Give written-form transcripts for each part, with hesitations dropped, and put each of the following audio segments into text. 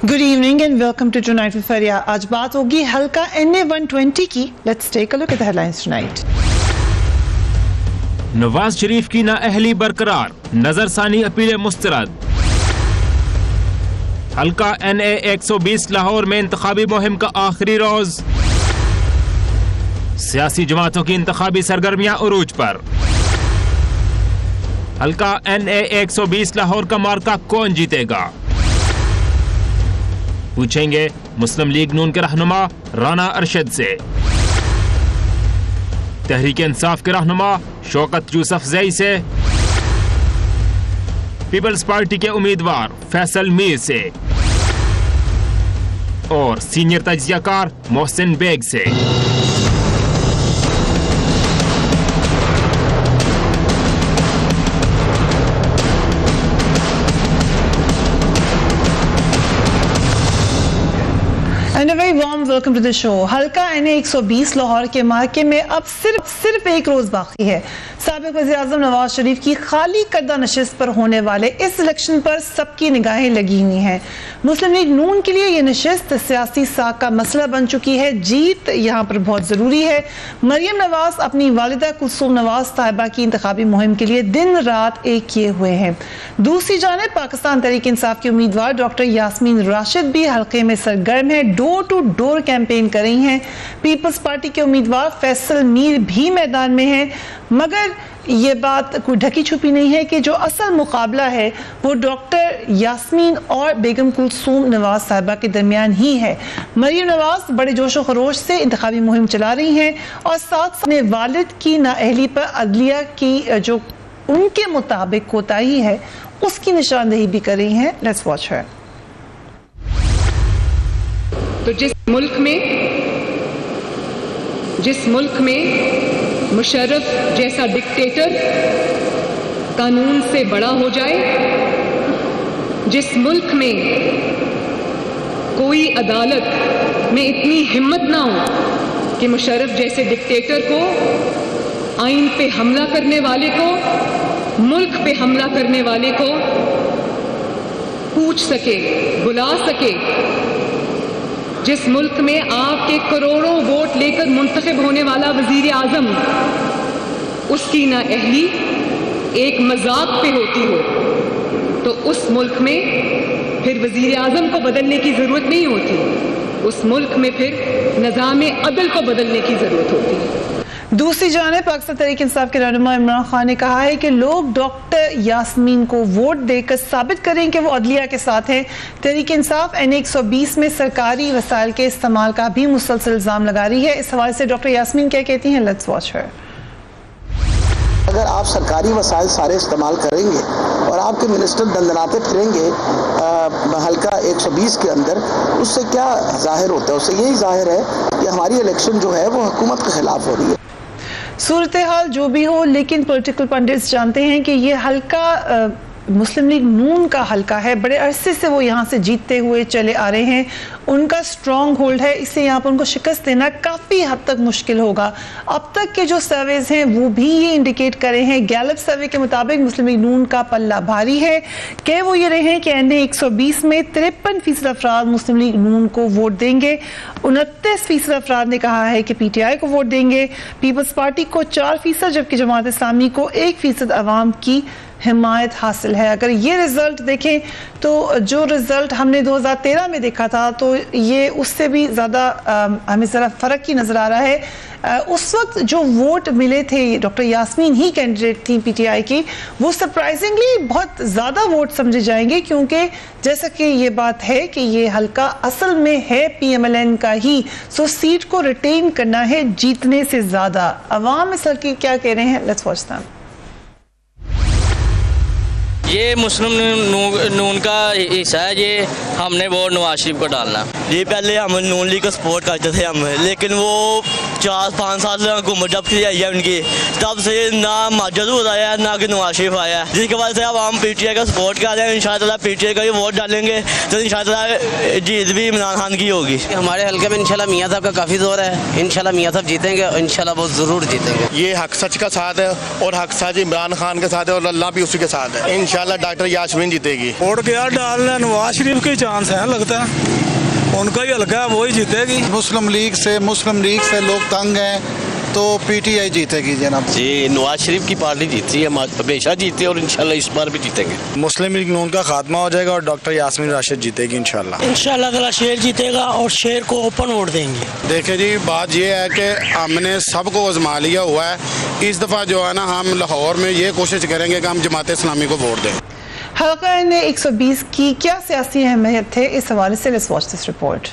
Good evening and welcome to tonight with Faria. आज बात होगी हल्का NA-120 की। Let's take a look at the headlines tonight. Nawaz Sharif की नाअहली बरकरार, नजरसानी अपीलें मुस्तरद। हल्का NA-120 लाहौर में इंतखाबी मुहिम का आखिरी रोज। सियासी जमातों की इंतखाबी सरगर्मियां उरूज पर। हल्का NA-120 लाहौर का मार्का कौन जीतेगा, पूछेंगे मुस्लिम लीग नून के रहनुमा राना अरशद से। तहरीक इंसाफ के रहनुमा शौकत यूसुफजई से। पीपल्स पार्टी के उम्मीदवार फैसल मीर से और सीनियर तज्जियाकार मोहसिन बेग से। And a very warm welcome to the show। हल्का NA-120 लाहौर के मार्के में अब सिर्फ एक रोज बाकी है। साबिक वज़ीर-ए-आज़म नवाज शरीफ की खाली करदा नशिस्त पर होने वाले इस इलेक्शन पर सबकी निगाहें लगी हुई हैं। मुस्लिम लीग नून के लिए ये नशिस्त सियासी साख का मसला बन चुकी है। जीत यहाँ पर बहुत जरूरी है। मरियम नवाज अपनी वालिदा कुलसूम नवाज साहिबा की इंतखाबी मुहिम के लिए दिन रात एक किए हुए हैं। दूसरी जानिब पाकिस्तान तहरीक इंसाफ के उम्मीदवार डॉक्टर यास्मीन राशिद भी हल्के में सरगर्म है, डोर टू डोर कैंपेन कर रही हैं। पीपल्स पार्टी के उम्मीदवार फैसल मीर भी मैदान में हैं, मगर ये बात कोई ढकी छुपी नहीं है कि जो असल मुकाबला है वो डॉक्टर यास्मीन और बेगम कुलसूम नवाज साहिबा के दरमियान ही है। मरियम नवाज बड़े जोशो खरोश से इंतखाबी मुहिम चला रही हैं और साथ अपने वालिद की नाअहली पर अदलिया की जो उनके मुताबिक कोताही है उसकी निशानदेही भी कर रही हैं। लेट्स वॉच हर। तो जिस मुल्क में मुशर्रफ जैसा डिक्टेटर कानून से बड़ा हो जाए, जिस मुल्क में कोई अदालत में इतनी हिम्मत ना हो कि मुशर्रफ जैसे डिक्टेटर को, आइन पे हमला करने वाले को, मुल्क पे हमला करने वाले को पूछ सके, बुला सके, जिस मुल्क में आपके करोड़ों वोट लेकर मुंतखब होने वाला वजीर आजम, उसकी नाअहली एक मजाक पे होती हो, तो उस मुल्क में फिर वजीर आजम को बदलने की जरूरत नहीं होती, उस मुल्क में फिर निज़ाम अदल को बदलने की जरूरत होती है। दूसरी जानिब पाकिस्तान तहरीक इंसाफ के रहनुमा इमरान खान ने कहा है कि लोग डॉक्टर यास्मीन को वोट देकर साबित करें कि वो अदलिया के साथ हैं। तहरीक इंसाफ NA-120 में सरकारी वसाइल के इस्तेमाल का भी मुसलसल इल्जाम लगा रही है। इस हवाले से डॉक्टर यास्मीन क्या कहती हैं, लेट्स वॉच हर। अगर आप सरकारी वसाइल सारे इस्तेमाल करेंगे और आपके मिनिस्टर दंदनाते फिरेंगे हल्का 120 के अंदर, उससे क्या जाहिर होता है? उससे यही जाहिर है कि हमारी इलेक्शन जो है वो हुकूमत के खिलाफ हो रही है। सूरत हाल जो भी हो, लेकिन पॉलिटिकल पंडित्स जानते हैं कि ये हल्का मुस्लिम लीग नून का हल्का है। बड़े अरसे से वो यहाँ से जीतते हुए चले आ रहे हैं, उनका स्ट्रॉन्ग होल्ड है, इससे यहाँ पर उनको शिकस्त देना काफ़ी हद तक मुश्किल होगा। अब तक के जो सर्वेज हैं वो भी ये इंडिकेट कर रहे हैं, गैलप सर्वे के मुताबिक मुस्लिम लीग नून का पल्ला भारी है। कह वो ये रहे हैं कि NA-120 में 53% अफराद मुस्लिम लीग नून को वोट देंगे, 29% अफराद ने कहा है कि PTI को वोट देंगे, पीपल्स पार्टी को 4%, जबकि जमात इस्लामी को 1% अवाम की हिमायत हासिल है। अगर ये रिजल्ट देखें तो जो रिजल्ट हमने 2013 में देखा था तो ये उससे भी ज़्यादा हमें ज़रा फ़र्क ही नज़र आ रहा है। उस वक्त जो वोट मिले थे, डॉक्टर यास्मीन ही कैंडिडेट थी PTI की, वो सरप्राइजिंगली बहुत ज़्यादा वोट समझे जाएंगे, क्योंकि जैसा कि ये बात है कि ये हल्का असल में है PMLN का ही, सो सीट को रिटेन करना है जीतने से ज़्यादा। अवाम इस हल्के क्या कह रहे हैं, लेट्स वॉच दैम। ये मुस्लिम नून का हिस्सा है, ये हमने वोट नवाज शरीफ को डालना। ये पहले हम नून लीग को सपोर्ट करते थे हम, लेकिन वो 4-5 साल हुकूमत जब से आई है उनकी, तब से ना मजदूर आया है ना कि नवाज शरीफ आया है, जिसकी वजह से अब हम PTI का सपोर्ट कर रहे हैं। इंशाल्लाह PTI का ही वोट डालेंगे तो इंशाल्लाह जीत भी इमरान खान की होगी। हमारे हल्के में इंशाल्लाह मियाँ साहब का काफ़ी जोर है, इंशाल्लाह मियाँ साहब जीतेंगे, इंशाल्लाह वो ज़रूर जीतेंगे। ये हक सच का साथ है और हक सच इमरान खान के साथ है और अल्लाह भी उसी के साथ है। इंशाल्लाह इंशाल्लाह डॉक्टर यास्मीन जीतेगी। वोट क्या डालना, नवाज शरीफ के चांस है, लगता है उनका ही हल्का है, वो ही जीतेगी। मुस्लिम लीग से लोग तंग हैं, तो पीटीआई जीतेगी जनाब जी। नवाज शरीफ की पार्टी जीती है, हमेशा जीती है और इंशाल्लाह इस बार भी जीतेंगे। मुस्लिम लीग नून का खात्मा हो जाएगा और डॉक्टर यास्मीन राशिद जीतेगी इंशाल्लाह ताला। शेर जीतेगा और शेर को ओपन वोट देंगे। देखिए जी, बात ये है कि हमने सबको आजमा लिया हुआ है। इस दफ़ा जो है ना, हम लाहौर में ये कोशिश करेंगे कि हम जमात इस्लामी को वोट दें। हल्का ने 120 की क्या सियासी अहमियत है, इस हवाले से let's watch this report.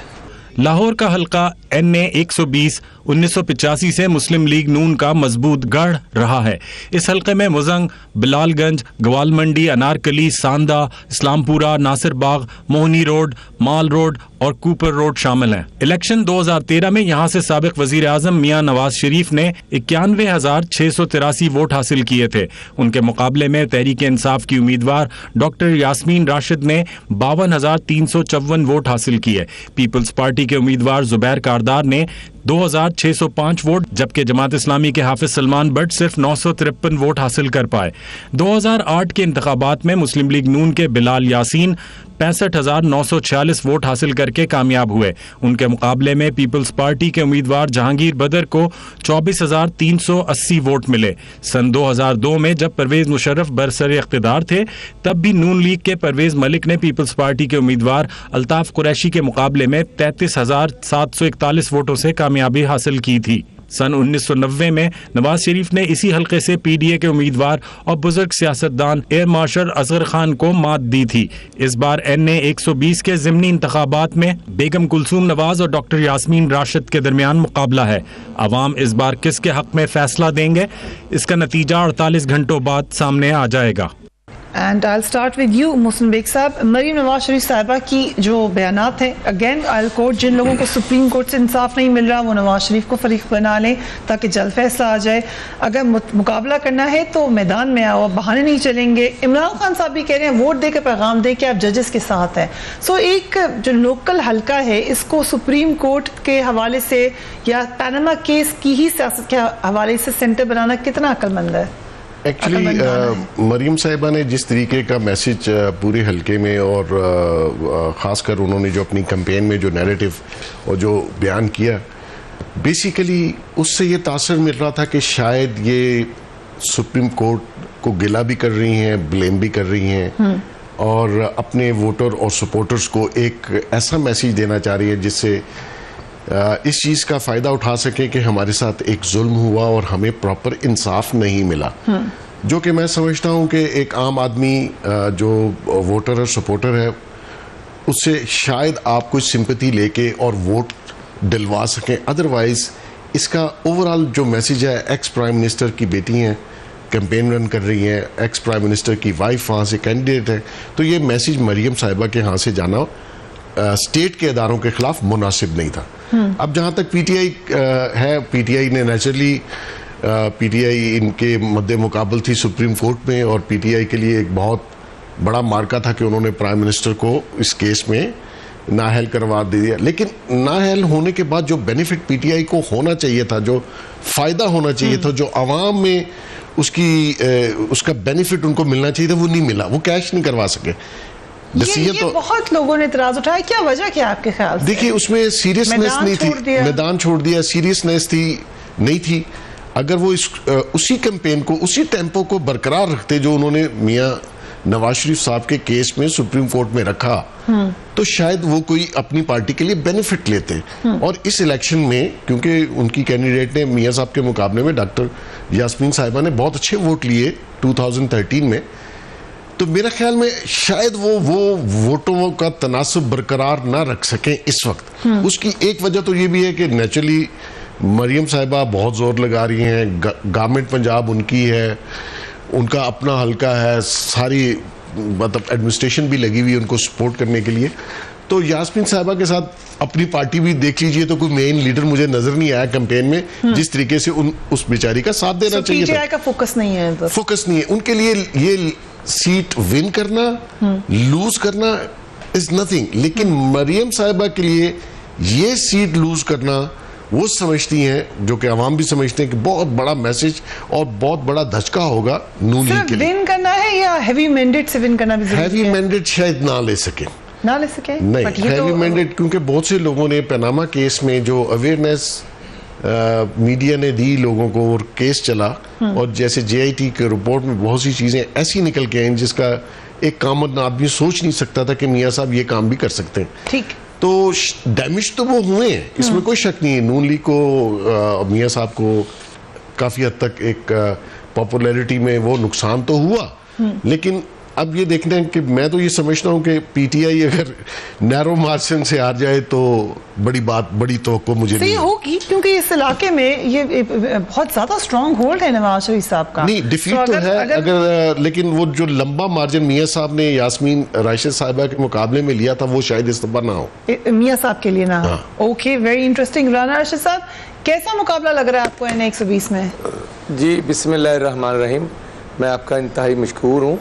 Lahore का हल्का NA 120 1985 से मुस्लिम लीग नून का मजबूत गढ़ रहा है। इस हल्के में मुजंग, बिलालगंज, ग्वालमंडी, अनारकली, सांदा, इस्लामपुरा, नासिर बाग, मोहनी रोड, माल रोड और कूपर रोड शामिल हैं। इलेक्शन 2013 में यहां से साबिक वजीर आजम मियां नवाज शरीफ ने 91,683 वोट हासिल किए थे। उनके मुकाबले में तहरीक इंसाफ की उम्मीदवार डॉक्टर यास्मीन राशिद ने 52,354 वोट हासिल किए। पीपल्स पार्टी के उम्मीदवार जुबैर कारदार ने 2,605 वोट, जबकि जमात इस्लामी के हाफिज सलमान बट सिर्फ 953 वोट हासिल कर पाए। 2008 के इंतखाबात में मुस्लिम लीग नून के बिलाल यासीन 65,946 वोट हासिल करके कामयाब हुए। उनके मुकाबले में पीपल्स पार्टी के उम्मीदवार जहांगीर बदर को 24,380 वोट मिले। सन 2002 में जब परवेज मुशर्रफ बरसर इख्तिदार थे, तब भी नून लीग के परवेज मलिक ने पीपल्स पार्टी के उम्मीदवार अल्ताफ कुरैशी के मुकाबले में 33,741 वोटों से कामयाबी हासिल की थी। सन 1990 में नवाज शरीफ ने इसी हल्के से PDA के उम्मीदवार और बुजुर्ग सियासतदान एयर मार्शल असगर खान को मात दी थी। इस बार NA 120 के ज़िमनी इंतखाबात में बेगम कुलसूम नवाज और डॉक्टर यास्मीन राशिद के दरमियान मुकाबला है। अवाम इस बार किसके हक में फैसला देंगे, इसका नतीजा 48 घंटों बाद सामने आ जाएगा। And I start with you Mohsin Baig sahab. Maryam Nawaz Sharif साहिबा की जो बयानात हैं, अगेन आई कोट, जिन लोगों को सुप्रीम कोर्ट से इंसाफ नहीं मिल रहा वो नवाज शरीफ को फरीक बना लें ताकि जल्द फैसला आ जाए। अगर मुकाबला करना है तो मैदान में आओ, बहाने नहीं चलेंगे। इमरान खान साहब भी कह रहे हैं वोट दे के पैगाम दे कि आप जजेस के साथ हैं। सो एक जो लोकल हल्का है, इसको सुप्रीम कोर्ट के हवाले से या पैनामा केस की ही सियासत के हवाले से सेंटर बनाना कितना अक्लमंद है? एक्चुअली मरीम साहिबा ने जिस तरीके का मैसेज पूरे हल्के में और ख़ासकर उन्होंने जो अपनी कैंपेन में जो नैरेटिव और जो बयान किया, बेसिकली उससे ये तासर मिल रहा था कि शायद ये सुप्रीम कोर्ट को गिला भी कर रही हैं, ब्लेम भी कर रही हैं और अपने वोटर और सपोर्टर्स को एक ऐसा मैसेज देना चाह रही है जिससे इस चीज़ का फ़ायदा उठा सके कि हमारे साथ एक जुल्म हुआ और हमें प्रॉपर इंसाफ नहीं मिला। जो कि मैं समझता हूँ कि एक आम आदमी जो वोटर और सपोर्टर है, उससे शायद आप कुछ सिंपैथी लेके और वोट दिलवा सकें। अदरवाइज़ इसका ओवरऑल जो मैसेज है, एक्स प्राइम मिनिस्टर की बेटी हैं, कैंपेन रन कर रही हैं, एक्स प्राइम मिनिस्टर की वाइफ वहाँ से कैंडिडेट है, तो ये मैसेज मरीम साहिबा के यहाँ से जाना स्टेट के इदारों के खिलाफ मुनासिब नहीं था। अब जहाँ तक PTI है, PTI ने नेचुरली PTI इनके मद्दे मुकाबल थी सुप्रीम कोर्ट में और PTI के लिए एक बहुत बड़ा मार्का था कि उन्होंने प्राइम मिनिस्टर को इस केस में नाअहल करवा दिया। लेकिन नाअहल होने के बाद जो बेनिफिट PTI को होना चाहिए था, जो फ़ायदा होना चाहिए था, जो आवाम में उसका बेनिफिट उनको मिलना चाहिए था, वो नहीं मिला। वो कैश नहीं करवा सके। ये तो बहुत लोगों ने इतराज उठाया, क्या वजह क्या आपके ख्याल से? देखिए, उसमें सीरियसनेस नहीं थी, मैदान छोड़ दिया, सीरियसनेस नहीं थी। अगर वो उसी कैंपेन को, उसी टेम्पो को बरकरार रखते जो उन्होंने मियां नवाज शरीफ साहब के केस में सुप्रीम कोर्ट में रखा, तो शायद वो कोई अपनी पार्टी के लिए बेनिफिट लेते। और इस इलेक्शन में क्योंकि उनकी कैंडिडेट ने मियां साहब के मुकाबले में डॉक्टर यास्मीन साहिबा ने बहुत अच्छे वोट लिए 2013 में, तो मेरे ख्याल में शायद वो वोटों का तनासब बरकरार ना रख सकें इस वक्त। उसकी एक वजह तो ये भी है कि नेचुरली मरियम साहिबा बहुत जोर लगा रही हैं, गवर्नमेंट पंजाब उनकी है, उनका अपना हल्का है, सारी मतलब एडमिनिस्ट्रेशन भी लगी हुई है उनको सपोर्ट करने के लिए। तो यास्मीन साहिबा के साथ अपनी पार्टी भी देख लीजिए, तो कोई मेन लीडर मुझे नजर नहीं आया कैंपेन में जिस तरीके से उस बेचारी का साथ देना चाहिए था। PTI का फोकस नहीं है, फोकस नहीं है उनके लिए। ये सीट विन करना, लूज करना इज नथिंग, लेकिन मरियम साहिबा के लिए ये सीट लूज करना वो समझती हैं, जो कि आवाम भी समझते हैं कि बहुत बड़ा मैसेज और बहुत बड़ा धचका होगा नून लीग के लिए। विन करना है या हैवी मैंडेट से विन करना भी जरूरी है? हैवी मैंडेट शायद ना ले सके नहीं, हैवी मैंडेट, क्योंकि बहुत से लोगों ने पनामा केस में जो अवेयरनेस मीडिया ने दी लोगों को और केस चला, और जैसे JIT के रिपोर्ट में बहुत सी चीजें ऐसी निकल के आई जिसका एक कॉमन आदमी सोच नहीं सकता था कि मियाँ साहब ये काम भी कर सकते हैं। ठीक, तो डैमेज तो वो हुए हैं, इसमें कोई शक नहीं है। नून लीग को, मियाँ साहब को काफी हद तक एक पॉपुलैरिटी में वो नुकसान तो हुआ, लेकिन अब ये देखना है कि मैं तो ये समझता हूँ कि PTI अगर नैरो मार्जिन से हार जाए तो बड़ी तवक्को मुझे नहीं होगी, क्योंकि इस इलाके में ये बहुत ज्यादा स्ट्रॉन्ग होल्ड है नवाज शरीफ साहब का। नहीं, डिफीट तो है अगर लेकिन वो जो लंबा मार्जिन मियाँ साहब ने यास्मीन राशिद साहिबा के मुकाबले में लिया था वो शायद इस दफा ना हो, मियाँ साहब के लिए ना हो। Okay, very interesting. Rana Rashid साहब, कैसा मुकाबला लग रहा है आपको NA 120 में? जी, बिस्मिल्लाहिर्रहमानिर्रहीम। मैं आपका इंतहाई मशकूर हूँ।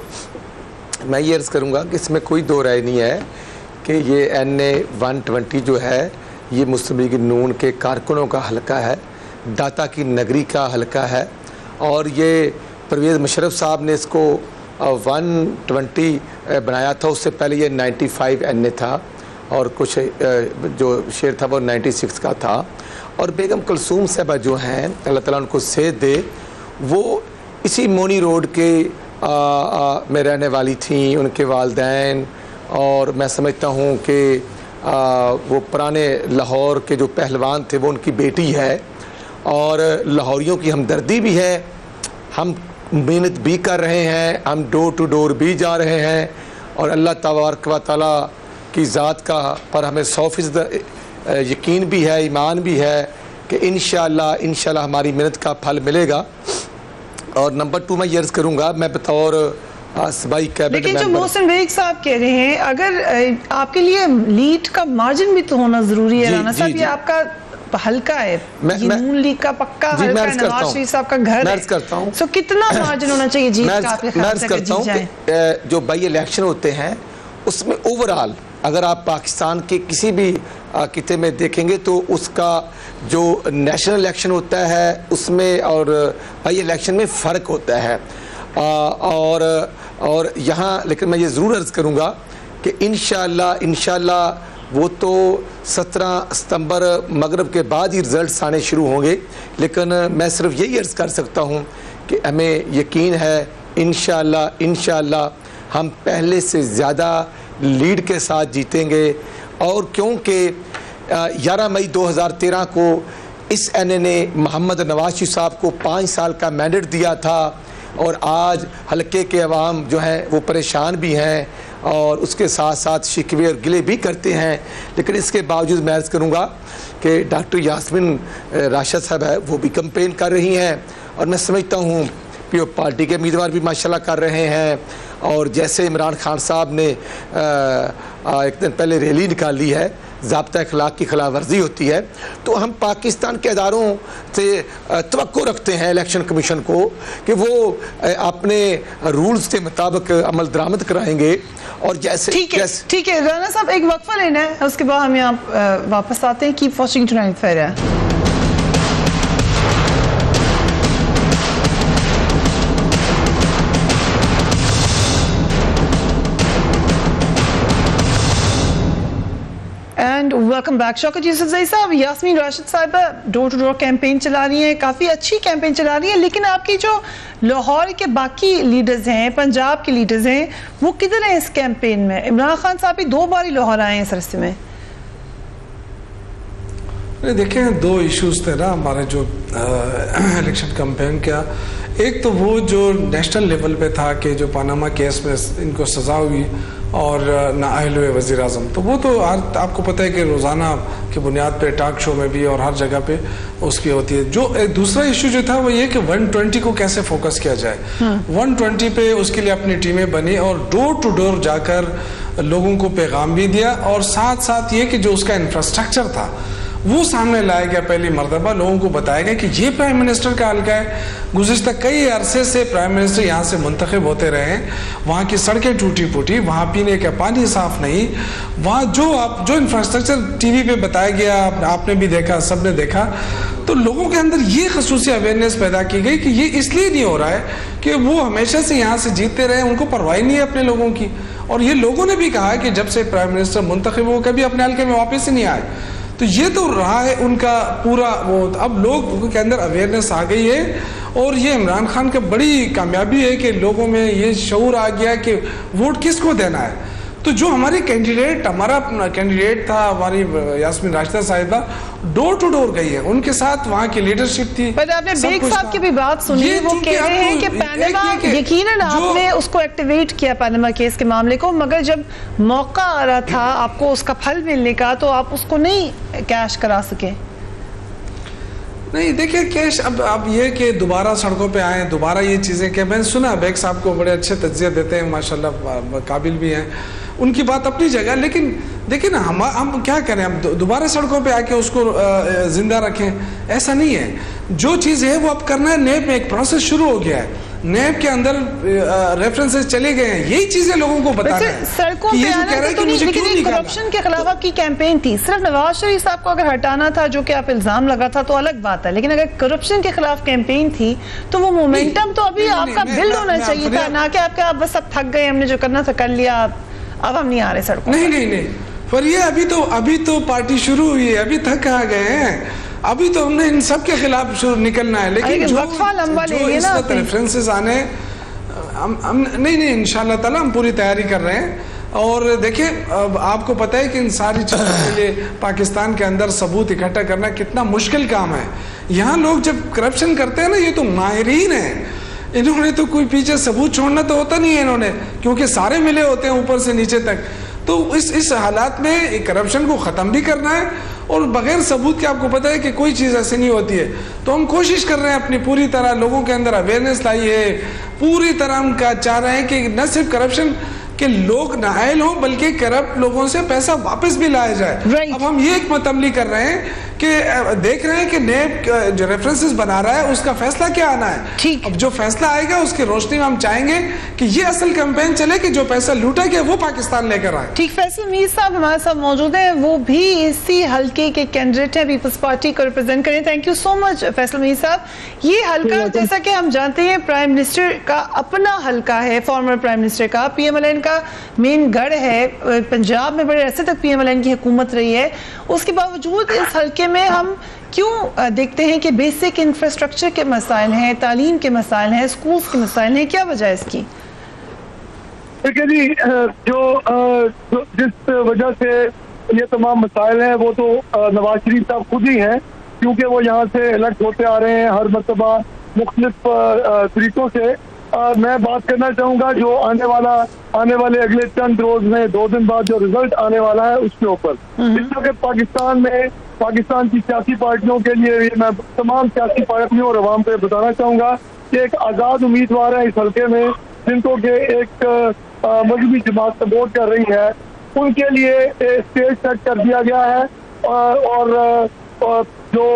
मैं ये अर्ज़ करूँगा कि इसमें कोई दो राय नहीं है कि ये NA 120 जो है ये मुस्लिम लीग नून के कारकुनों का हलका है, दाता की नगरी का हलका है, और ये परवेज़ मुशर्रफ साहब ने इसको 120 बनाया था। उससे पहले ये 95 NA था और कुछ जो शेर था वो 96 का था। और बेगम कुलसूम साहबा जो हैं, अल्लाह ताला उनको सेहत दे, वो इसी मोनी रोड के में रहने वाली थी, उनके वालिदैन, और मैं समझता हूँ कि वो पुराने लाहौर के जो पहलवान थे वो उनकी बेटी है, और लाहौरियों की हमदर्दी भी है। हम मेहनत भी कर रहे हैं, हम डोर टू डोर भी जा रहे हैं, और अल्लाह तबारक व तआला की ज़ात का पर हमें 100% यकीन भी है, ईमान भी है कि इंशाअल्लाह हमारी मेहनत का फल मिलेगा। और नंबर 2 मैं ये अर्ज़ करूँगा, मैं बतौर सूबाई कैबिनेट लेकिन जो मोहसिन बेग साहब कह रहे हैं, अगर आपके लिए लीड का मार्जिन भी तो होना जरूरी है। राना साहब, ये आपका हल्का है, ये नून लीग का पक्का हल्का है, नवाज शरीफ साहब का घर है, तो कितना मार्जिन होना चाहिए जीत का आपके ख्याल से अगर जीत जाए? जो बाई इलेक्शन होते हैं उसमें ओवरऑल अगर आप पाकिस्तान के किसी भी किते में देखेंगे तो उसका जो नेशनल इलेक्शन होता है उसमें और बाई इलेक्शन में फ़र्क होता है। और यहाँ लेकिन मैं ये ज़रूर अर्ज़ करूँगा कि इंशाअल्लाह वो तो 17 सितंबर मगरिब के बाद ही रिज़ल्ट आने शुरू होंगे, लेकिन मैं सिर्फ यही अर्ज़ कर सकता हूँ कि हमें यकीन है इंशाअल्लाह हम पहले से ज़्यादा लीड के साथ जीतेंगे। और क्योंकि 11 मई 2013 को इस NA ने मोहम्मद नवाज शरीफ साहब को 5 साल का मैंडेट दिया था, और आज हलके के अवाम जो हैं वो परेशान भी हैं और उसके साथ साथ शिकवे और गिले भी करते हैं। लेकिन इसके बावजूद मैं अर्ज़ करूँगा कि डॉक्टर यास्मीन राशिद साहब है वो भी कैंपेन कर रही हैं, और मैं समझता हूँ PO पार्टी के उम्मीदवार भी माशाल्लाह कर रहे हैं। और जैसे इमरान खान साहब ने एक दिन पहले रैली निकाली है, ज़ाब्ता अखलाक की खिलाफ वर्जी होती है, तो हम पाकिस्तान के इदारों से तवक्को रखते हैं इलेक्शन कमीशन को कि वो अपने रूल्स के मुताबिक अमल दरामद कराएंगे। और जैसे ठीक है राना साहब, एक वक्फा लेना है, उसके बाद हम यहाँ वापस आते हैं। कीप वॉचिंग टुनाइट फेयर है। And welcome back. Shaukat Yousafzai साहब, यास्मीन राशिद साहिबा डोर टू डोर कैंपेन चला रही हैं, काफ़ी अच्छी कैंपेन चला रही हैं, लेकिन आपकी जो लाहौर के बाकी लीडर्स हैं, पंजाब के लीडर्स हैं, वो किधर हैं इस कैंपेन में? इमरान खान साहब भी 2 बार ही लाहौर आए हैं इस रस्ते में। देखें, 2 इश्यूज थे ना हमारे जो इलेक्शन कैंपेन का। एक तो वो जो नेशनल लेवल पे था कि जो पनामा केस में इनको सज़ा हुई और नाअहल हुए वज़ीर आज़म, तो वो तो आपको पता है कि रोज़ाना की बुनियाद पे टॉक शो में भी और हर जगह पे उसकी होती है। जो एक दूसरा इशू जो था वो ये कि 120 को कैसे फोकस किया जाए। 120 पे उसके लिए अपनी टीमें बनी और डोर टू डोर जाकर लोगों को पैगाम भी दिया, और साथ साथ ये कि जो उसका इंफ्रास्ट्रक्चर था वो सामने लाया गया पहली मरतबा, लोगों को बताया गया कि ये प्राइम मिनिस्टर का हल्का है। गुज़िश्ता कई अरसे से प्राइम मिनिस्टर यहाँ से मुंतखब होते रहे हैं, वहाँ की सड़कें टूटी फूटी, वहाँ पीने का पानी साफ नहीं, वहाँ जो इंफ्रास्ट्रक्चर टीवी पे बताया गया, आपने भी देखा, सबने देखा, तो लोगों के अंदर ये खसूसी अवेयरनेस पैदा की गई कि ये इसलिए नहीं हो रहा है कि वो हमेशा से यहाँ से जीतते रहे, उनको परवाह नहीं है अपने लोगों की। और ये लोगों ने भी कहा कि जब से प्राइम मिनिस्टर मुंतखब हो कभी अपने हल्के में वापस ही नहीं आए। तो ये तो रहा है उनका पूरा वो। अब लोगों के अंदर अवेयरनेस आ गई है और ये इमरान खान का बड़ी कामयाबी है कि लोगों में ये शऊर आ गया कि वोट किसको देना है। तो जो हमारी कैंडिडेट, हमारा कैंडिडेट था, हमारी यास्मीन राशिदा साहिबा डोर टू डोर गई है, उनके साथ वहाँ की लीडरशिप थी। पर आपने बेग साहब की भी बात सुनी, वो कह रहे हैं कि पैनामा, यकीनन आपने उसको एक्टिवेट किया पैनामा केस के मामले को, मगर जब मौका आ रहा था आपको उसका फल मिलने का तो आप उसको नहीं कैश करा सके। नहीं देखिए कैश, अब ये कि दोबारा सड़कों पे आए, दोबारा ये चीज़ें कि मैंने सुना बेग साहब को बड़े अच्छे तज्जिया देते हैं, माशाल्लाह काबिल भी हैं, उनकी बात अपनी जगह। लेकिन देखिए ना, हम क्या करें, हम दोबारा सड़कों पे आके उसको जिंदा रखें, ऐसा नहीं है। जो चीज़ है वो अब करना है। नेब में एक प्रोसेस शुरू हो गया है, नेब के अंदर रेफरेंसेस चले गए हैं, यही चीजें लोगों को बताना है। सड़कों पे आना तो नहीं, लेकिन करप्शन के खिलाफ आपकी कैंपेन थी, सिर्फ नवाज शरीफ साहब को अगर हटाना था, जो कि आप इल्जाम लगा था, तो अलग बात है, लेकिन अगर करप्शन के खिलाफ कैंपेन थी तो वो मोमेंटम तो अभी आपका बिल्ड होना चाहिए था, ना कि आपका आप बस अब थक गए, हमने जो करना था कर लिया, अब हम नहीं आ रहे सड़कों। नहीं, पर ये अभी तो पार्टी शुरू हुई है, अभी थक आ गए हैं, अभी तो हमने इन सब के खिलाफ निकलना है। लेकिन जो इस वक्त रेफरेंसेस आने, नहीं इंशाल्लाह ताला हम पूरी तैयारी कर रहे हैं। और देखिए, अब आपको पता है कि इन सारी चीज़ों के लिए पाकिस्तान के अंदर सबूत इकट्ठा करना कितना मुश्किल काम है। यहाँ लोग जब करप्शन करते हैं ना, ये तो माहिरीन है, इन्होंने तो कोई पीछे सबूत छोड़ना तो होता नहीं है इन्होंने, क्योंकि सारे मिले होते हैं ऊपर से नीचे तक। तो इस हालात में करप्शन को ख़त्म भी करना है, और बगैर सबूत के आपको पता है कि कोई चीज़ ऐसी नहीं होती है। तो हम कोशिश कर रहे हैं अपनी पूरी तरह, लोगों के अंदर अवेयरनेस लाई है, पूरी तरह हम चाह रहे हैं कि न सिर्फ करप्शन के लोग नाअहल हों, बल्कि करप्ट लोगों से पैसा वापस भी लाया जाए। अब हम ये एक मतअमली कर रहे हैं कि देख रहे हैं कि नेब जो रेफरेंसेस बना रहा है उसका फैसला क्या आना है। ठीक, अब जो फैसला आएगा उसकी रोशनी में हम चाहेंगे कि ये असल कैंपेन चले कि जो पैसा लूटा गया वो पाकिस्तान लेकर आए। ठीक, फैसल मीर साहब हमारे साथ मौजूद हैं, वो भी इसी हल्के के कैंडिडेट हैं, पीपल्स पार्टी को रिप्रेजेंट करें। Thank you so much Faisal Mir साहब। ये हल्का, जैसा कि हम जानते हैं, प्राइम मिनिस्टर का अपना हल्का है, फॉर्मर प्राइम मिनिस्टर का, PMLN का मेन गढ़ है। पंजाब में बड़े अरसे तक PMLN की हुकूमत रही है, उसके बावजूद इस हल्के में हम क्यों देखते हैं कि बेसिक इंफ्रास्ट्रक्चर के मसाइल हैं, तालीम के मसाइल हैं, स्कूल्स के मसाइल हैं, क्या वजह है इसकी? देखिए जी, जिस वजह से ये तमाम मसाइल हैं वो तो नवाज शरीफ साहब खुद ही हैं, क्योंकि वो यहाँ से इलेक्ट होते आ रहे हैं हर मरतबा मुख्तलिफ तरीकों से। मैं बात करना चाहूँगा जो आने वाले अगले चंद रोज में 2 दिन बाद जो रिजल्ट आने वाला है उसके ऊपर। इस वक्त पाकिस्तान की सियासी पार्टियों के लिए मैं तमाम सियासी पार्टियों और अवाम को बताना चाहूँगा कि एक आज़ाद उम्मीदवार है इस हल्के में, जिनको के एक मजहबी जमात सपोर्ट कर रही है, उनके लिए स्टेज सेट कर दिया गया है। और जो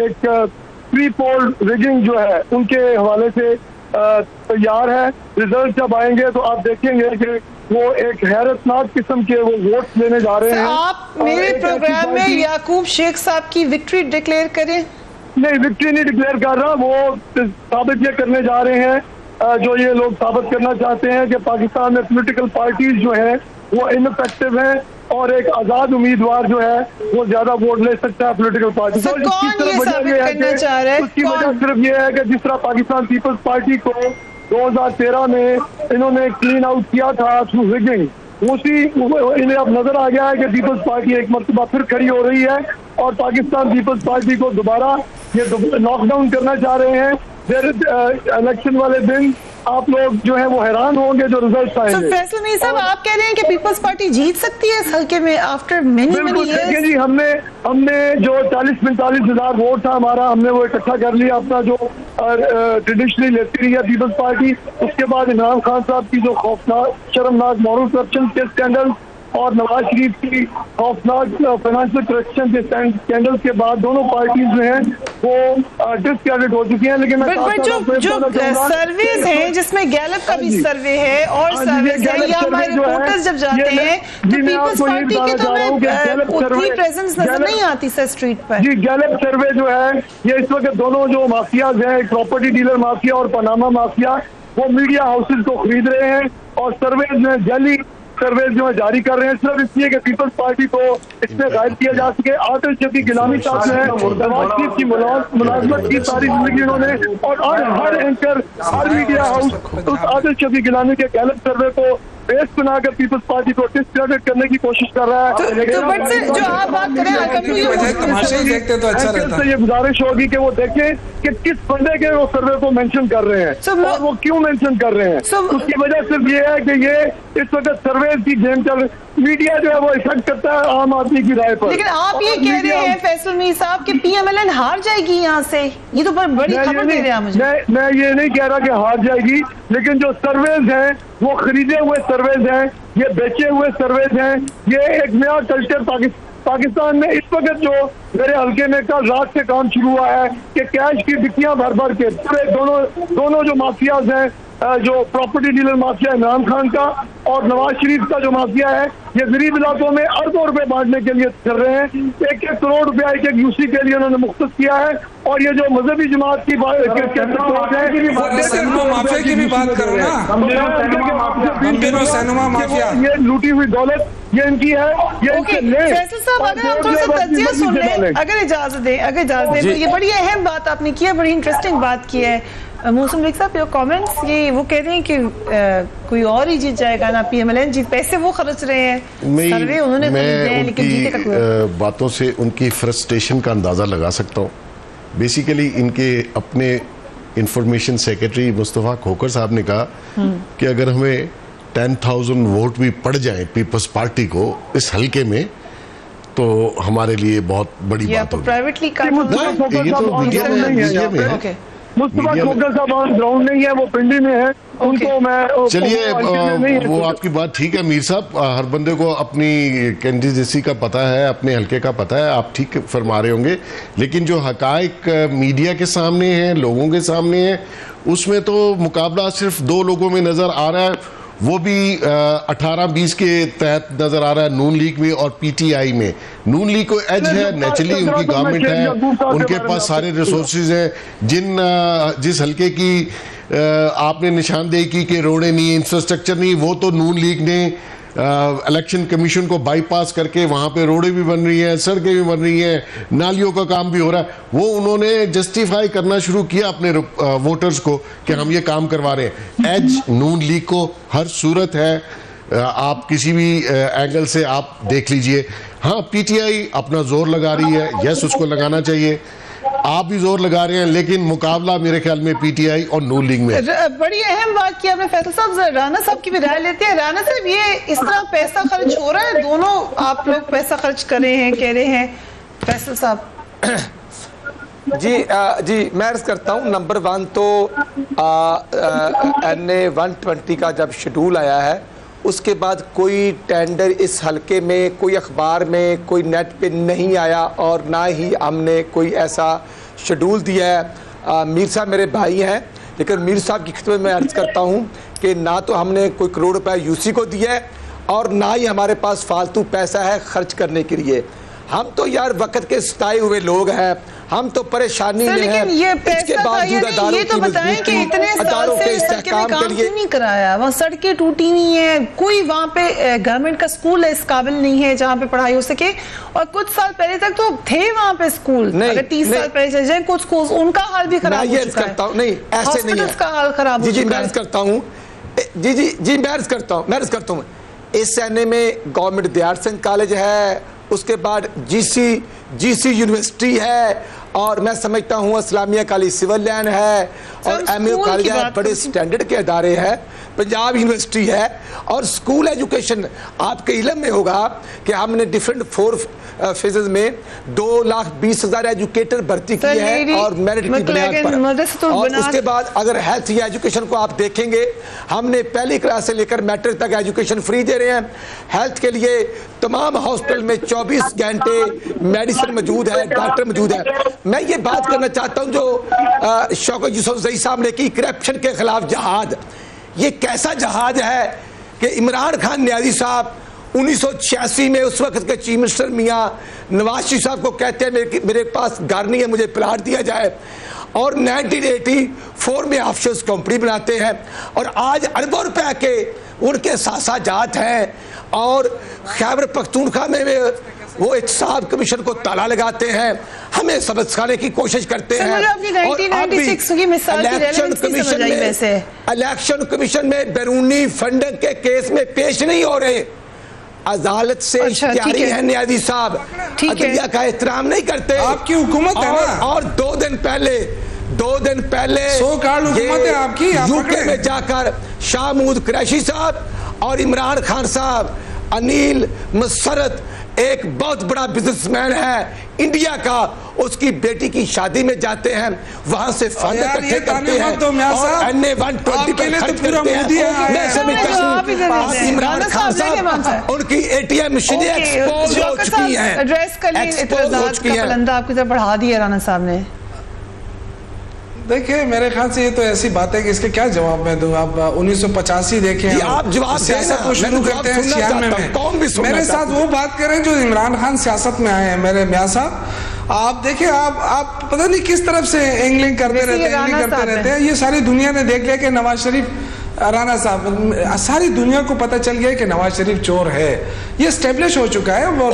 एक प्री पोल रिगिंग जो है उनके हवाले से तैयार है। रिजल्ट जब आएंगे तो आप देखेंगे कि वो एक हैरतनाक किस्म के वो वोट लेने जा रहे हैं। आप मेरे प्रोग्राम में याकूब शेख साहब की विक्ट्री डिक्लेयर करें? नहीं, विक्ट्री नहीं डिक्लेयर कर रहा, वो साबित ये करने जा रहे हैं जो ये लोग साबित करना चाहते हैं कि पाकिस्तान में पॉलिटिकल पार्टीज जो है वो इनफेक्टिव हैं और एक आजाद उम्मीदवार जो है वो ज्यादा वोट ले सकता है पॉलिटिकल पार्टी। तो उसकी वजह सिर्फ ये है कि जिस तरह पाकिस्तान पीपल्स पार्टी को 2013 में इन्होंने क्लीन आउट किया था थ्रू रिगिंग, उसी इन्हें अब नजर आ गया है कि पीपल्स पार्टी एक मरतबा फिर खड़ी हो रही है और पाकिस्तान पीपल्स पार्टी को दोबारा ये नॉकडाउन करना चाह रहे हैं। इलेक्शन वाले दिन आप लोग जो है वो हैरान होंगे जो रिजल्ट आएंगे। फैसल मीर साहब, आप कह रहे हैं कि पीपल्स पार्टी जीत सकती है इस हल्के में आफ्टर मेनी इयर्स? जी, हमने जो 40-45 हजार वोट था हमारा, हमने वो इकट्ठा कर लिया अपना जो ट्रेडिशनली लेती रही है पीपल्स पार्टी। उसके बाद इमरान खान साहब की जो खौफनाक शर्मनाक मॉरल करप्शन के स्कैंडल और नवाज शरीफ की खौफनाक फाइनेंशियल करप्शन के स्कैंडल्स के बाद दोनों पार्टीज जो हैं वो डिसक्रेडिट हो चुकी हैं। लेकिन मैं जो सर्वेज हैं जिसमें गैलप का भी सर्वे है और सर्वेज है, या हमारे रिपोर्टर्स जब जाते हैं तो पीपल्स पार्टी की तो हमें उतनी प्रेजेंस नजर नहीं आती सर स्ट्रीट पर। जी, गैलप सर्वे जो है ये इस वक्त दोनों जो माफियाज हैं, प्रॉपर्टी डीलर माफिया और पनामा माफिया, वो मीडिया हाउसेज को खरीद रहे हैं और सर्वेज में जाली सर्वेज जो है जारी कर रहे हैं सिर्फ इसलिए कि पीपल्स पार्टी को इसमें गायब किया जा सके। आदिल शफी गिलानी साहब जो है नवाज शरीफ की मुलाजमत की सारी जिंदगी उन्होंने और हर एंकर हर मीडिया हाउस उस आदिल शफी गिलानी के गैलप सर्वे को बेस बनाकर पीपल्स पार्टी को डिसक्रेडिट करने की कोशिश कर रहा है। तो जो आप बात करें ये गुजारिश होगी कि वो देखें कि किस बंदे के वो सर्वे को मेंशन कर रहे हैं और वो क्यों मेंशन कर रहे हैं। उसकी वजह सिर्फ ये है कि ये इस वक्त सर्वे की गेम चल, मीडिया जो है वो इफेक्ट करता है आम आदमी की राय पर। लेकिन आप ये कह रहे हैं फैसल मीर साहब कि PMLN हार जाएगी यहाँ से, ये तो बड़ी खबर दे रहे हैं मुझे। मैं ये नहीं कह रहा कि हार जाएगी, लेकिन जो सर्वेज हैं वो खरीदे हुए सर्वेज हैं, ये बेचे हुए सर्वेज हैं। ये एक नया कल्चर पाकिस्तान में इस वक्त जो मेरे हल्के में कल रात से काम शुरू हुआ है कि कैश की डिक्कियां भर भर के पूरे दोनों जो माफियाज हैं, जो property dealer mafia Imran Khan का और नवाज शरीफ का जो माफिया है, ये गरीब इलाकों में अरबों रुपए बांटने के लिए कर रहे हैं। 1-1 करोड़ रुपया एक यूसी के लिए उन्होंने मुख्तस किया है। और ये जो मजहबी जमात की बात माफिया की भी बात करो ना, ये लूटी हुई दौलत ये इनकी है, ये इनके फैसल साहब अगर आप थोड़ा सा तज्जिया सुन लें, अगर इजाजत दें तो ये बड़ी अहम बात आपने की है, बड़ी इंटरेस्टिंग बात की है। मौसम मलिक साहब, योर कमेंट्स, ये वो कह रहे हैं कि कोई और ही जीत जाएगा ना, PMLN जीत, पैसे वो खर्च रहे हैं, सर्वे उन्होंने खरीदे हैं, लेकिन जीते का कोई बातों से उनकी फ्रस्ट्रेशन का अंदाजा लगा सकता हूँ। बेसिकली इनके अपने इंफॉर्मेशन सेक्रेटरी मुस्तफ़ा खोकर साहब ने कहा कि अगर हमें 10,000 वोट भी पड़ जाए पीपल्स पार्टी को इस हल्के में तो हमारे लिए बहुत बड़ी बात होगी। प्राइवेटली का ये तो मीडिया में है। मुस्तफा खोकर साहब ऑन ग्राउंड नहीं है, वो पिंडी में है। उनको मैं चलिए वो आपकी बात ठीक है मीर साहब, हर बंदे को अपनी कैंडिडेसी का पता है, अपने हल्के का पता है, आप ठीक फरमा रहे होंगे। लेकिन जो हकायक मीडिया के सामने हैं, लोगों के सामने है, उसमें तो मुकाबला सिर्फ 2 लोगों में नजर आ रहा है, वो भी 18-20 के तहत नजर आ रहा है, नून लीग में और PTI में। नून लीग को एज है, नेचुरली उनकी गवर्नमेंट है, उनके पास सारे रिसोर्सेज हैं। जिस हल्के की आपने निशानदेही की कि रोडें नहीं, इंफ्रास्ट्रक्चर नहीं, वो तो नून लीग ने इलेक्शन कमीशन को बाईपास करके वहाँ पे रोडें भी बन रही हैं, सड़कें भी बन रही हैं, नालियों का काम भी हो रहा है। वो उन्होंने जस्टिफाई करना शुरू किया अपने वोटर्स को कि हम ये काम करवा रहे हैं। एज नून लीग को हर सूरत है, आप किसी भी एंगल से आप देख लीजिए। हाँ, PTI अपना जोर लगा रही है, यस उसको लगाना चाहिए, आप भी जोर लगा रहे हैं, लेकिन मुकाबला मेरे ख्याल में PTI और नून लीग में। बड़ी अहम बात की आपने फैसल साहब, राना साहब की भी राय लेते हैं। राना साहब, ये इस तरह पैसा खर्च हो रहा है, दोनों आप लोग पैसा खर्च कर रहे हैं, कह रहे हैं फैसल साहब। जी मैं अर्ज करता हूँ, नंबर 1 तो NA 120 का जब शेड्यूल आया है उसके बाद कोई टेंडर इस हलके में, कोई अखबार में, कोई नेट पे नहीं आया और ना ही हमने कोई ऐसा शेड्यूल दिया है। मीर साहब मेरे भाई हैं, लेकिन मीर साहब की खिदमत में अर्ज करता हूँ कि ना तो हमने कोई करोड़ रुपया यूसी को दिया है और ना ही हमारे पास फालतू पैसा है खर्च करने के लिए। हम तो यार वक्त के सताए हुए लोग हैं, हम तो परेशानी में हैं। ये तो बताएं कि इतने साल से इस हल्के में काम क्यों नहीं कराया? वहाँ सड़कें टूटी नहीं है, कोई वहाँ पे गवर्नमेंट का स्कूल है इस काबिल नहीं है जहाँ पे पढ़ाई हो सके। और कुछ साल पहले तक तो थे वहाँ पे स्कूल, अगर 30 साल पहले चले जाए कुछ स्कूल, उनका हाल भी खराब हो चुका है। नहीं, ऐसे नहीं है, का हाल खराब हो चुका है। मैं करता हूँ मैं अर्ज करता हूँ इस NA में गवर्नमेंट दयार सिंह कॉलेज है, उसके बाद GC यूनिवर्सिटी है, और मैं समझता हूँ इस्लामिया कॉलेज सिविल लाइन है और MU कॉलेज है, बड़े स्टैंडर्ड के अदारे हैं। पंजाब यूनिवर्सिटी है और स्कूल एजुकेशन आपके इलम में होगा कि हमने डिफरेंट 4 फेजेस में 2,20,000 एजुकेटर भर्ती किए हैं और मेरिट की बुनियाद पर। और उसके बाद अगर हेल्थ या एजुकेशन को आप देखेंगे, हमने पहली क्लास से लेकर मैट्रिक तक एजुकेशन फ्री दे रहे हैं। हेल्थ के लिए तमाम हॉस्पिटल में 24 घंटे मेडिसिन मौजूद है, डॉक्टर मौजूद है। मैं ये बात करना चाहता हूँ जो शौकत यूसुफजई साहब ने की, करप्शन के खिलाफ जहाद, ये कैसा जहाज है कि इमरान खान न्याजी साहब 1986 में उस वक्त के चीफ मिनिस्टर मियाँ नवाज शरीफ साहब को कहते हैं मेरे पास घर नहीं है, मुझे प्लाट दिया जाए, और 1984 में ऑफशोर कंपनी बनाते हैं और आज अरबों रुपए के उनके सासाजात हैं और खैबर पख्तूनख्वा में वो एहतसाब कमीशन को ताला लगाते हैं, हमें सबक सिखाने की कोशिश करते हैं। और इलेक्शन कमीशन में बैरूनी फंडिंग के केस में पेश नहीं हो रहे, अदालत से इख्तियारी है न्यायाधीश साहब, अदलिया का एहतराम नहीं करते। आपकी हुकूमत है ना। और 2 दिन पहले सो कार्ड हुकूमत है आपकी, यूके में जाकर शाह महमूद कुरैशी साहब और इमरान खान साहब, अनिल मसरत एक बहुत बड़ा बिजनेसमैन है इंडिया का, उसकी बेटी की शादी में जाते हैं, वहां से फंड इकट्ठे करते हैं और NA-120 पर खर्च करते हैं। इमरान खान साहब उनकी ATM मशीनें एक्सपोज हो चुकी हैं। आपकी तरफ बढ़ा दिया राणा साहब ने। देखिए मेरे ख्याल से ये तो ऐसी बात है कि इसके क्या जवाब मैं दूं। आप 1985 देखें, आप जवाब सियासत को शुरू करते हैं 96 में। मेरे साथ वो बात करें जो इमरान खान सियासत में आए हैं, मेरे मियां साहब। आप देखिए, आप पता नहीं किस तरफ से एंगलिंग करते रहते हैं। ये सारी दुनिया ने देख लिया कि नवाज शरीफ, राणा साहब, सारी दुनिया को पता चल गया कि नवाज शरीफ चोर है, ये स्टेब्लिश हो चुका है। और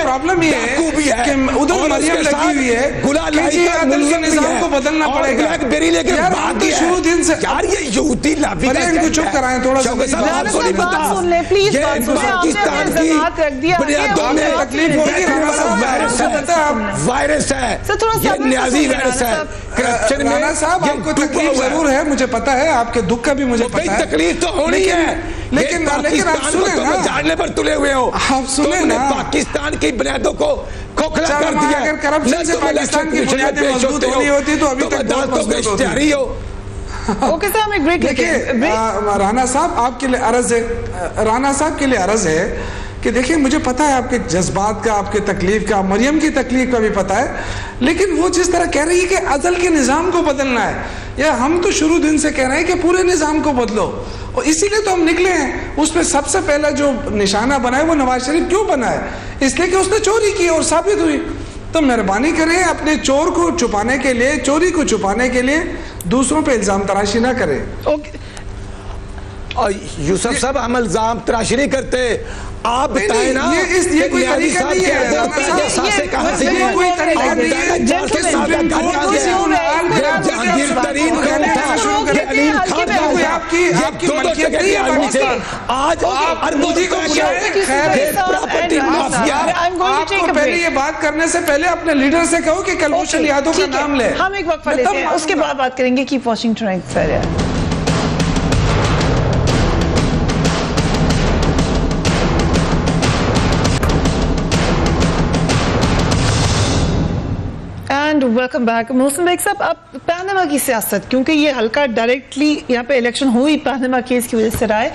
प्रॉब्लम ये है कि उधर मरियम लगी हुई है कि अदल के निजाम को बदलना पड़ेगा। यार हम तो शुरू दिन से यार ये यूती लाभी इनको चुप कराएं थोड़ा सा, तकलीफ होगी। वायरस है, ये न्याजी वायरस है करप्शन में। राणा साहब आपको तकलीफ जरूर है, मुझे पता है, आपके दुख का भी मुझे पता है। तकलीफ तो होनी है, लेकिन आप सुने ना, जानने पर तुले हुए हो। आप सुने ना, पाकिस्तान की बुनियादों को खोखला कर दिया। अगर करप्शन से पाकिस्तान की बुनियादें मजबूत होनी होती तो अभी तक बहुत मजबूत होती हो। ओके साहब, हम एक ब्रेक लेंगे। राणा साहब आपके लिए अर्ज है, राणा साहब के लिए अर्ज है कि देखिए मुझे पता है आपके जज्बात का, आपके तकलीफ का, मरियम की तकलीफ का भी पता है, लेकिन वो जिस तरह कह रही है कि अदल के निज़ाम को बदलना है, या हम तो शुरू दिन से कह रहे हैं कि पूरे निज़ाम को बदलो, और इसीलिए तो हम निकले हैं। उसमें सबसे पहला जो निशाना बना है वो नवाज शरीफ क्यों बना है? इसलिए कि उसने चोरी की और साबित हुई। तो मेहरबानी करें, अपने चोर को छुपाने के लिए, चोरी को छुपाने के लिए दूसरों पे इल्जाम तराशी ना करें। यूसुफ साहब हम इल्जाम तराशी नहीं करते, आप बताएं ना। ये कोई तरीका नहीं है, कोई तरीका नहीं है। आपको पहले ये बात करने से पहले अपने लीडर से कहो कि कुलभूषण यादव का नाम ले। हम एक वक्फा लेते हैं, उसके बाद बात करेंगे। Keep watching tonight sir. And welcome back. Mohsin Baig sahab, आप पनामा की सियासत, क्योंकि ये हल्का डायरेक्टली यहाँ पे इलेक्शन हुई पनामा केस की वजह से रहा है,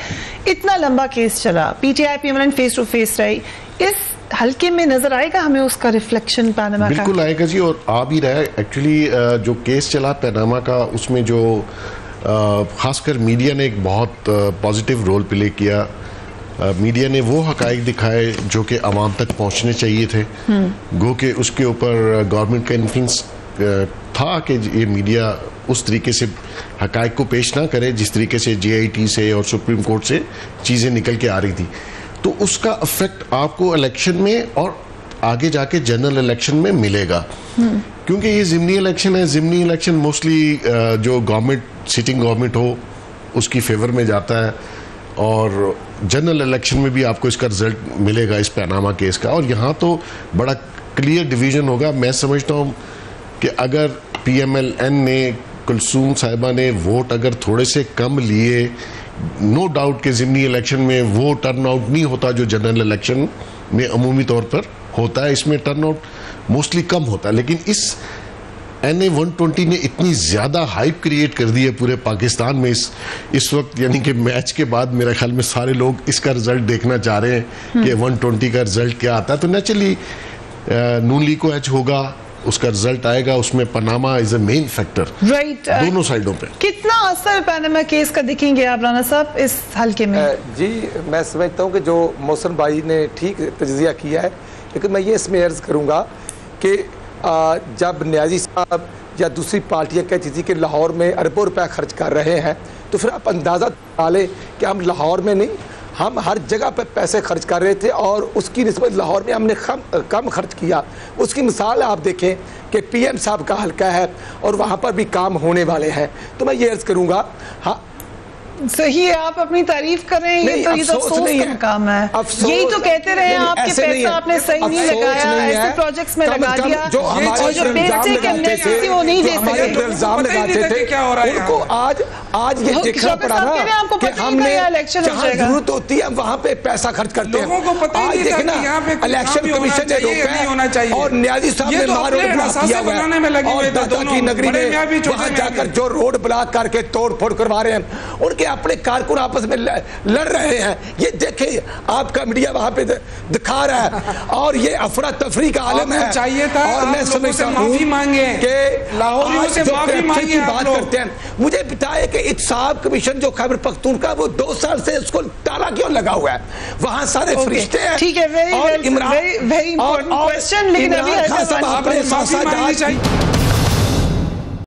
इतना लंबा केस चला, PTI PMLN face to face रही, इस हल्के में नजर आएगा हमें उसका रिफ्लेक्शन पनामा का? बिल्कुल आएगा जी, और आ भी रहा है। एक्चुअली जो केस चला पनामा का, उसमें जो खासकर मीडिया ने एक बहुत पॉजिटिव रोल प्ले किया। मीडिया ने वो हकाइक दिखाए जो कि आवाम तक पहुंचने चाहिए थे। गो के उसके ऊपर गवर्नमेंट का इन्फ्लुएंस था कि ये मीडिया उस तरीके से हकाइक को पेश ना करे जिस तरीके से JIT से और सुप्रीम कोर्ट से चीज़ें निकल के आ रही थी। तो उसका इफेक्ट आपको इलेक्शन में और आगे जाके जनरल इलेक्शन में मिलेगा, क्योंकि ये ज़िमनी इलेक्शन है। ज़िमनी इलेक्शन मोस्टली जो गवर्नमेंट, सिटिंग गवर्नमेंट हो, उसकी फेवर में जाता है, और जनरल इलेक्शन में भी आपको इसका रिजल्ट मिलेगा इस पनामा केस का। और यहाँ तो बड़ा क्लियर डिवीजन होगा। मैं समझता हूँ कि अगर PMLN ने कुलसूम साहिबा ने वोट अगर थोड़े से कम लिए, नो डाउट के ज़िमनी इलेक्शन में वो टर्न आउट नहीं होता जो जनरल इलेक्शन में अमूमी तौर पर होता है, इसमें टर्न आउट मोस्टली कम होता है। लेकिन इस NA 120 ने इतनी ज़्यादा हाइप क्रिएट कर दी है पूरे पाकिस्तान में इस वक्त, यानी कि मैच के बाद मेरे ख्याल में सारे लोग इसका रिजल्ट देखना चाह रहे हैं कि 120 का रिजल्ट क्या आता है। तो नेचुरली नून लीग को एच होगा, उसका रिजल्ट आएगा, उसमें Panama is a main factor right दोनों साइडों पे। कितना असर पनामा केस का देखेंगे आप राना साहब इस हल्के में? जी मैं समझता हूँ कि जो मोहसिन भाई ने ठीक तजिया किया है, लेकिन मैं ये इसमें अर्ज करूँगा कि जब न्याजी साहब या दूसरी पार्टियाँ कहती थी कि लाहौर में अरबों रुपया खर्च कर रहे हैं, तो फिर आप अंदाज़ा डालें कि हम लाहौर में नहीं, हम हर जगह पर पैसे खर्च कर रहे थे और उसकी निस्बत लाहौर में हमने कम खर्च किया। उसकी मिसाल आप देखें कि PM साहब का हल्का है और वहाँ पर भी काम होने वाले हैं। तो मैं ये अर्ज़ करूँगा, हाँ सही है, आप अपनी तारीफ कर रहे हैं, ये तो अफसोस का काम है। यही तो कहते रहे आपके पैसा आपने सही नहीं लगाया, ऐसे प्रोजेक्ट्स में लगा दिया और जो बेसिक एमनेस्टी वो नहीं दे सके। इल्जाम लगाते थे क्या हो रहा है उनको, आज ये देखना पड़ा ना कि हमने जहाँ जरूरत होती है वहाँ पे पैसा खर्च करते हैं। आज देखना इलेक्शन कमीशन ने रोका है और न्याजी साहब ने मारो किया हुआ है और दादा की नगरी में वहाँ जाकर जो रोड ब्लॉक करके तोड़ फोड़ करवा रहे हैं, उनके अपने कारकुन आपस में लड़ रहे हैं। ये देखे आपका मीडिया वहां पे दिखा रहा है और ये अफरा तफरी का आलम है। चाहिए था और मैं समझता हूं कि लाहौरियों से माफी मांगी बात करते हैं। मुझे बताया कि इत्साब कमीशन जो खैबर पख्तूनख्वा वो 2 साल से उसको ताला क्यों लगा हुआ है, वहां सारे फरिश्ते हैं। ठीक है, वेरी इंपॉर्टेंट क्वेश्चन, लेकिन अभी माफी मांगनी चाहिए।